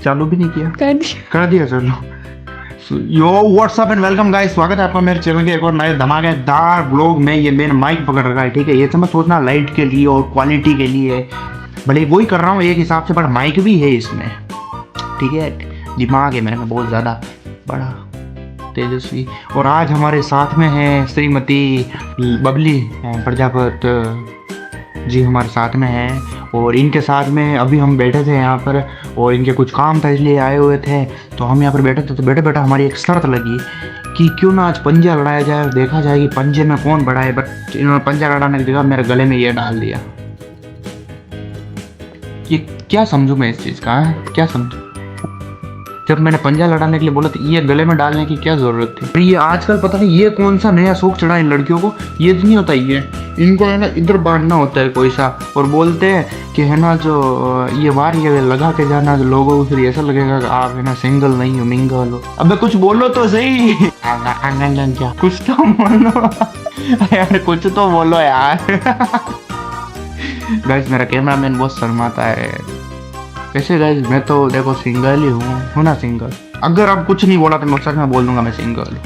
चालू भी नहीं किया, कर दिया चलो। यो व्हाट्सअप एंड वेलकम गाइस, स्वागत है आपका मेरे चैनल के एक और नए धमाकेदार ब्लॉग में। ये मैंने माइक पकड़ रखा है, ठीक है। ये तो मैं सोचना लाइट के लिए और क्वालिटी के लिए भले वही कर रहा हूँ एक हिसाब से, पर माइक भी है इसमें, ठीक है। दिमाग है मेरे में बहुत ज़्यादा बड़ा तेजस्वी। और आज हमारे साथ में है श्रीमती बबली प्रजापत जी, हमारे साथ में है। और इनके साथ में अभी हम बैठे थे यहाँ पर, और इनके कुछ काम था इसलिए आए हुए थे। तो हम यहाँ पर बैठे थे, तो बैठे बैठे हमारी एक शर्त लगी कि क्यों ना आज पंजा लड़ाया जाए और देखा जाए कि पंजे में कौन बड़ा है। बट इन्होंने पंजा लड़ाने की जगह मेरे गले में ये डाल दिया। ये क्या समझूं मैं इस चीज़ का, क्या समझूं? जब मैंने पंजा लड़ाने के लिए बोला तो ये गले में डालने की क्या जरूरत थी? तो ये आजकल पता नहीं ये कौन सा नया शौक चढ़ा इन लड़कियों को, ये नहीं होता। ये इनको है ना इधर बांधना होता है कोई सा, और बोलते हैं कि है ना जो ये बार ये लगा के जाना, जो लोगों को फिर ऐसा लगेगा कि आप है ना सिंगल नहीं हो, मिंगल हो। अबे कुछ बोलो तो सही, क्या कुछ तो बोलो यार, कुछ तो बोलो यार। गाइस मेरा कैमरामैन बहुत शर्माता है। कैसे गाइस, मैं तो देखो सिंगल ही हूँ ना, सिंगल। अगर अब कुछ नहीं बोला तो मैं सच में बोल दूंगा मैं सिंगल हूँ।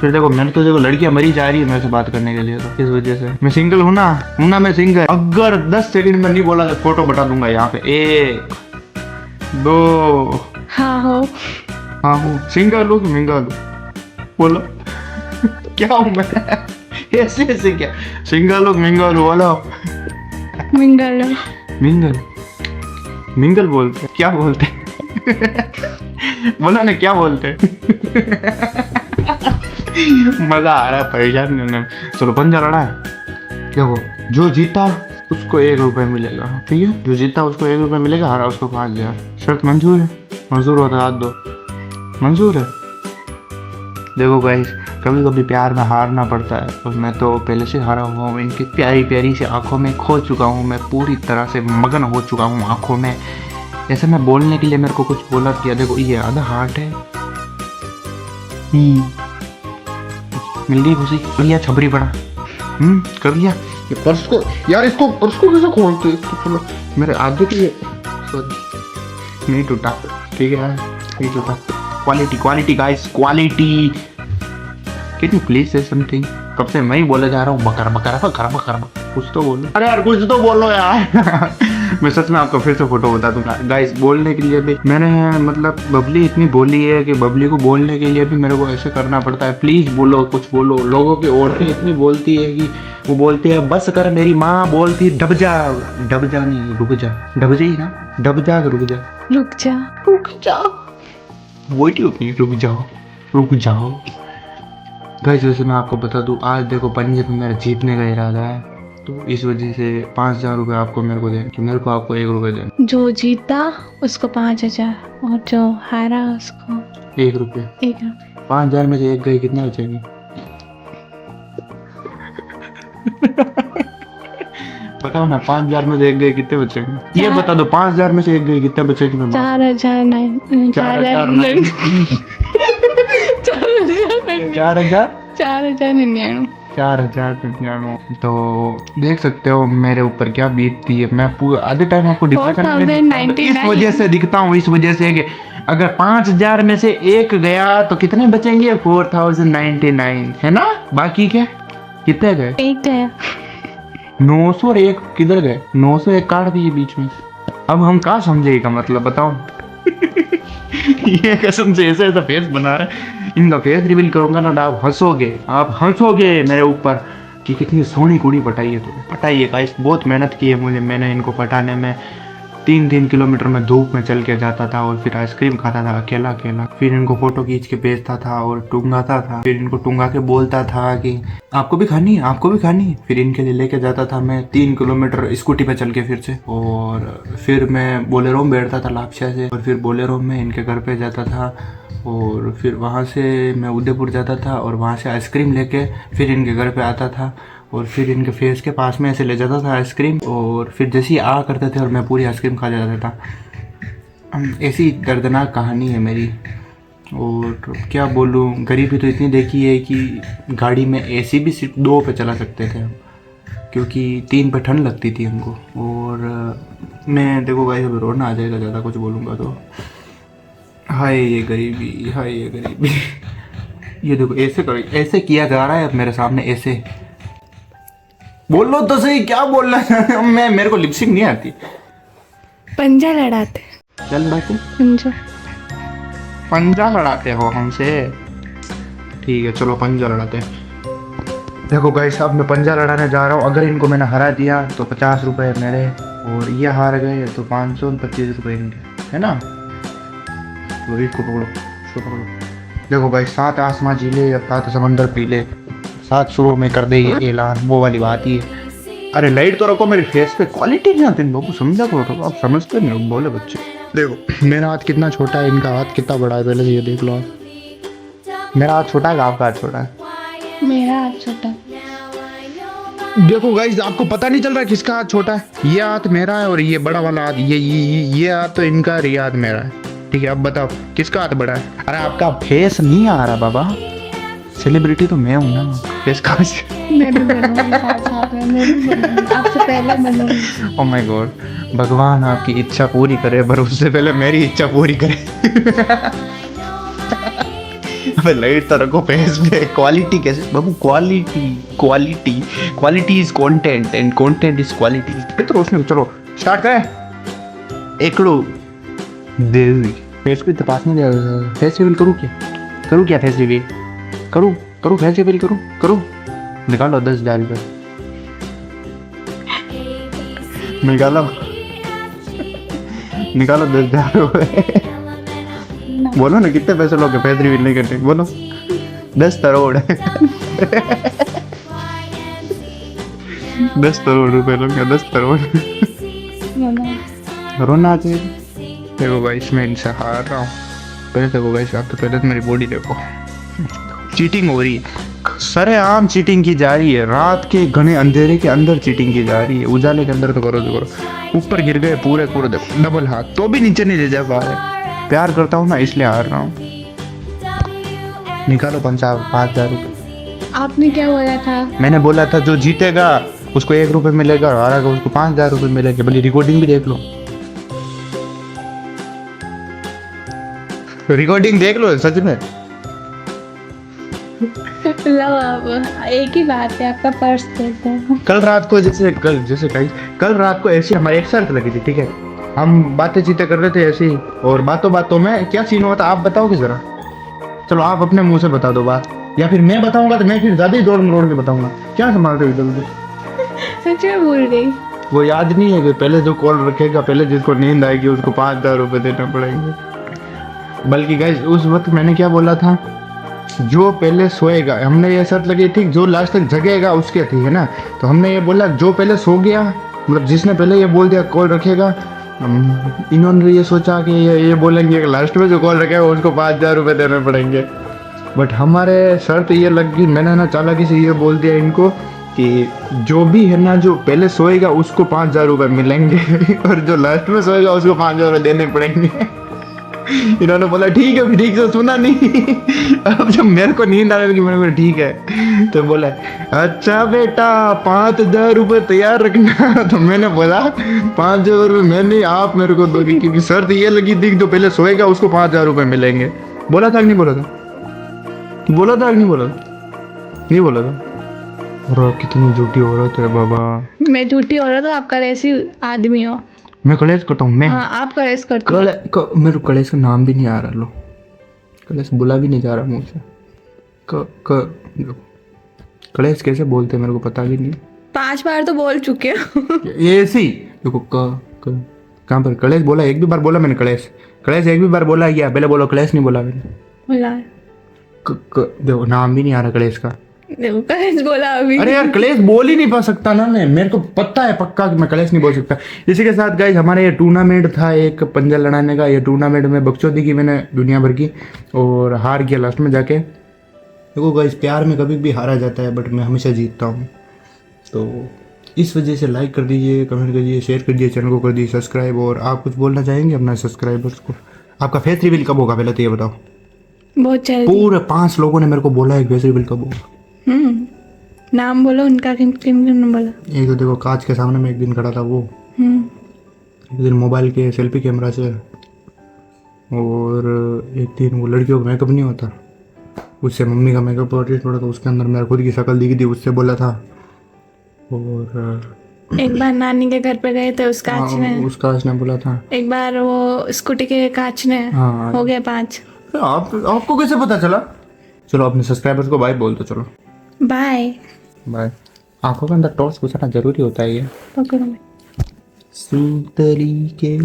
फिर देखो मैंने तो देखो लड़कियां मरी जा रही है मेरे से बात करने के लिए, तो इस वजह से मैं सिंगल हूँ ना मैं सिंगल। अगर 10 सेकंड में नहीं बोला तो फोटो बता दूंगा यहाँ पे। 1 2 हाँ हो सिंगल हूँ कि मिंगल हूँ, बोलो। क्या हूँ मैं? ऐसे ऐसे क्या, सिंगल हूँ मिंगल हूँ, बोलो। मिंगल बोलते क्या बोलते? बोला ना क्या बोलते? मजा आ रहा है, परेशान करने में। चलो पंजा लड़ा है, देखो जो जीता उसको 1 रुपये मिलेगा, ठीक है। जो जीता उसको 1 रुपये मिलेगा, हारा उसको 5000। शर्त मंजूर है? मंजूर होता हाथ दो। मंजूर है? देखो गाइस, कभी कभी प्यार में हारना पड़ता है, और मैं तो पहले से हारा हुआ हूँ। इनकी प्यारी प्यारी से आंखों में खो चुका हूँ मैं, पूरी तरह से मगन हो चुका हूँ आंखों में। ऐसे मैं बोलने के लिए मेरे को कुछ बोला किया। देखो ये आधा हार्ट है। मिल गई खुशी, कर लिया छबरी पड़ा। कर लिया। ये पर्स को यार, इसको पर्स को कैसे खोलते? चलो मेरे आधे के सॉरी नहीं टूटा, ठीक है नहीं टूटा। Quality guys, quality. Can you please से समथिंग? कब से मैं ही बोले जा रहा हूँ बकर बकर बकर बकर, कुछ तो बोलो। अरे यार कुछ तो बोलो यार। मैं सच में आपको फिर से फोटो बता दूंगा गाइस। बोलने के लिए भी मैंने मतलब बबली इतनी बोली है कि बबली को बोलने के लिए भी मेरे को ऐसे करना पड़ता है। प्लीज बोलो, कुछ बोलो। लोगों की औरतें इतनी बोलती है कि वो बोलती है बस कर। मेरी माँ बोलती डब जा नहीं रुक जा, डब जा ही ना, डब जा रुक जा वो नहीं, रुक जाओ। गाइस वैसे मैं आपको बता दूं, आज देखो पंजे पे मेरा जीतने का इरादा है, तो इस वजह से 5000 रुपये आपको मेरे को दें, कि मेरे को आपको 1 रुपये दें। जो जीता उसको 5000 और जो हारा उसको 1 रुपये। 5000 में से 1 गई, कितना बचेगी? बताओ ना, 5000 में से 1 गई कितने बचेंगे? ये बता दो, 5000 में से 1 गई कितने बचेगी? 4099। तो देख सकते हो मेरे ऊपर क्या बीतती है। मैं पूरा आधे टाइम आपको डिप्रेशन में इस वजह से दिखता हूँ, इस वजह से कि अगर 5000 में से 1 गया तो कितने बचेंगे? 4099 है ना। बाकी क्या कितने गए? 1 गया। 900 और 1 किधर गए? 901 काट दिए बीच में। अब हम क्या समझे का मतलब, बताओ। ये कसम से ऐसा ऐसा फेस बना रहा है। इनका फेस रिवील करूंगा ना, आप हंसोगे मेरे ऊपर कि कितनी सोहनी कुड़ी पटाई है। तो पटाई है गाइस, बहुत मेहनत की है मैंने इनको पटाने में। 3 किलोमीटर में धूप में चल के जाता था, और फिर आइसक्रीम खाता था अकेला। फिर इनको फोटो खींच के भेजता था और टूंगाता था। फिर इनको टूंगा के बोलता था कि आपको भी खानी है। फिर इनके लिए लेके जाता था मैं 3 किलोमीटर स्कूटी पे चल के फिर से। और फिर मैं बोलेरो में बैठता था लापशा से, और फिर बोलेरो में इनके घर पे जाता था। और फिर वहाँ से मैं उदयपुर जाता था, और वहाँ से आइसक्रीम लेके फिर इनके घर पे आता था। और फिर इनके फेस के पास में ऐसे ले जाता था आइसक्रीम, और फिर जैसे ही आ करते थे और मैं पूरी आइसक्रीम खा जाता था। ऐसी दर्दनाक कहानी है मेरी। और क्या बोलूँ, गरीबी तो इतनी देखी है कि गाड़ी में एसी भी सिर्फ 2 पे चला सकते थे हम, क्योंकि 3 पे ठंड लगती थी हमको। और मैं देखो भाई अब रोना आ जाएगा ज़्यादा कुछ बोलूँगा तो। हाय ये गरीबी, हाय ये गरीबी। ये देखो ऐसे करो, ऐसे किया जा रहा है अब मेरे सामने, ऐसे बोलो तो सही, क्या बोलना है। मैं मेरे को लिपसिंग नहीं आती। पंजा लड़ाते। चल लड़ाते, पंजा। पंजा लड़ाते हो हमसे? ठीक है चलो पंजा लड़ाते हैं। देखो गाइस अब मैं पंजा लड़ाने जा रहा हूँ। अगर इनको मैंने हरा दिया तो 50 रुपये मेरे, और ये हार गए तो 525 रुपये इनके, है ना? तो इसको पकड़ो, इसको पकड़ो। देखो भाई 7 आसमां झीले या 7 समंदर पीले, 7 सुरों में कर दे ये ऐलान, वो वाली बात ही है। अरे लाइट तो रखो मेरे फेस पे, क्वालिटी नहीं आती इन लोगों को, समझा करो तो। आप समझते नहीं हो बोले बच्चे। देखो मेरा हाथ कितना छोटा है, इनका हाथ कितना बड़ा है, पहले ये देख लो आप। मेरा हाथ छोटा है, आपका हाथ छोटा है? मेरा हाथ छोटा। देखो गाइस आपको पता नहीं चल रहा किसका हाथ छोटा है? ये हाथ मेरा है और ये बड़ा वाला हाथ, ये हाथ तो इनका और ये हाथ मेरा है। ठीक है अब बताओ किसका हाथ बड़ा है? अरे आपका फेस नहीं आ रहा बाबा, सेलिब्रिटी तो मैं हूँ ना, फेस कहाँ से? मैं भी बनूंगी साथ में, मैं भी बनूंगी, आपसे पहले बनूंगी। ओह माय गॉड, भगवान आपकी इच्छा पूरी करे, पर उससे पहले मेरी इच्छा पूरी करे। अबे लाइट तो रखो फेस पे। क्वालिटी कैसे बाबू? Quality, quality, quality is content and content is quality. तो रोशनी चलो स्टार्ट करें। एकड़ो देवी फेस को तपास नहीं दे। फेस रिवील करूँ क्या? करूँ क्या फेस रिवील? करूँ करूँ फेस रिवील करूँ? करूँ? निकालो 10,000 रुपये, निकालो निकालो 10,000 रुपये। बोलो ना कितने पैसे लोगे फेस रिवील नहीं करते? बोलो 10 करोड़। 10 करोड़ रुपए लोगे, 10 करोड़। रोना चाहिए। देखो भाई इसमें इनसे हार रहा हूँ। पहले देखो भाई आप तो पहले तो मेरी बॉडी देखो, चीटिंग हो रही है, सरेआम चीटिंग की जा रही है। रात के घने अंधेरे के अंदर चीटिंग की जा रही है, उजाले के अंदर तो करो तो करो। ऊपर गिर गए पूरे पूरे, देखो डबल हाथ तो भी नीचे नहीं ले जा पा रहे। प्यार करता हूँ ना इसलिए हार रहा हूँ। निकालो 5,000 रुपये। आपने क्या बोला था? मैंने बोला था जो जीतेगा उसको 1 रुपये मिलेगा, और हारेगा उसको 5,000 रुपये मिलेंगे। भले रिकॉर्डिंग भी देख लो, रिकॉर्डिंग देख लो सच में। लो अब एक ही बात है, आपका पर्स दे दो। कल रात को कल रात को ऐसी हमारी एक शर्त लगी थी, ठीक है? हम बातें चीतें कर रहे थे ऐसी, और बातों में क्या सीन हुआ था आप बताओगे जरा? चलो आप अपने मुंह से बता दो बात, या फिर मैं बताऊंगा तो मैं फिर ज्यादा ही दौड़ मरोड़ के बताऊंगा। क्या संभाल रहे हो इधर उधर? सच में भूल गई। वो याद नहीं है कि पहले जो कॉल रखेगा, पहले जिसको नींद आएगी उसको 5,000 रुपये देने पड़ेंगे। बल्कि गाइस उस वक्त मैंने क्या बोला था? जो पहले सोएगा, हमने ये शर्त लगी थी जो लास्ट तक जगेगा उसके थी, है ना? तो हमने ये बोला जो पहले सो गया, मतलब जिसने पहले ये बोल दिया कॉल रखेगा, इन्होंने ये सोचा कि ये बोलेंगे कि लास्ट में जो कॉल रखेगा उसको 5,000 रुपये देने पड़ेंगे। बट हमारे शर्त ये लग गई, मैंने ना चालाकी से ये बोल दिया इनको कि जो भी है ना जो पहले सोएगा उसको 5,000 रुपये मिलेंगे, और जो लास्ट में सोएगा उसको 5,000 रुपये देने पड़ेंगे। इन्होंने बोला ठीक है, ठीक से सुना नहीं। अब जब मेरे को नींद आने लगी मैंने बोला ठीक है, तो बोला अच्छा बेटा 5,000 रुपये तैयार रखना। तो मैंने बोला 5,000 रुपये मैं नहीं, आप मेरे को दोगे, क्योंकि शर्त ये लगी थी जो पहले सोएगा उसको 5,000 रुपये मिलेंगे। बोला था कि नहीं बोला था? बोला था कि नहीं बोला था? नहीं बोला था। और कितनी झूठी औरत है बाबा। मैं झूठी औरत हूँ, आप कलेशी आदमी हो। मैं कलेश करता हूँ मैं? हाँ आप कलेश करते हो। मेरे को कलेश का नाम भी नहीं आ रहा, लो कलेश बोला भी नहीं जा रहा मुँह से। कलेश कैसे बोलते हैं मेरे को पता भी नहीं। 5 बार तो बोल चुके हो। ये ऐसे ही देखो कहाँ पर कलेश बोला? एक भी बार बोला मैंने कलेश? कलेश एक भी बार बोला क्या? पहले बोलो कलेश नहीं बोला मैंने। बोला देखो नाम भी नहीं आ रहा कलेश का। देखो कलेश बोला अभी। अरे यार कलेश बोल ही नहीं पा सकता ना मैं, मेरे को पता है पक्का कि मैं कलेश नहीं बोल सकता। इसी के साथ गाइस हमारे ये टूर्नामेंट था एक पंजा लड़ाने का। ये टूर्नामेंट में बकचोदी की मैंने दुनिया भर की, और हार गया लास्ट में जाके। देखो गाइस प्यार में कभी भी हारा जाता है, बट मैं हमेशा जीतता हूँ। तो इस वजह से लाइक कर दीजिए, कमेंट करिए, शेयर कर दीजिए, चैनल को कर दीजिए सब्सक्राइब। और आप कुछ बोलना चाहेंगे अपना सब्सक्राइबर्स को? आपका फेस रिवील कब होगा पहले तो ये बताओ? बहुत जल्दी। पूरे 5 लोगों ने मेरे को बोला है फेस रिवील कब होगा। नाम बोलो उनका, किन किन ने बोला? एक तो देखो कांच के सामने में एक दिन खड़ा था वो, एक दिन मोबाइल के सेल्फी कैमरा से, और एक दिन वो लड़कियों का मेकअप नहीं होता, उससे मम्मी का मेकअप आर्टिस्ट पड़ा, तो उसके अंदर मेरा खुद की शक्ल दिखी थी, उससे बोला था। और एक बार नानी के घर पे गए थे उस कांच हाँ, में। उसका उसने बोला था। एक बार वो स्कूटी के कांच ने। हाँ। हो गए 5। आपको कैसे पता चला? चलो अपने सब्सक्राइबर्स को बाय बोल दो। चलो बाय। बाय। आंखों के अंदर टॉर्च घुसाना जरूरी होता है ये। पकड़ो। सूतली के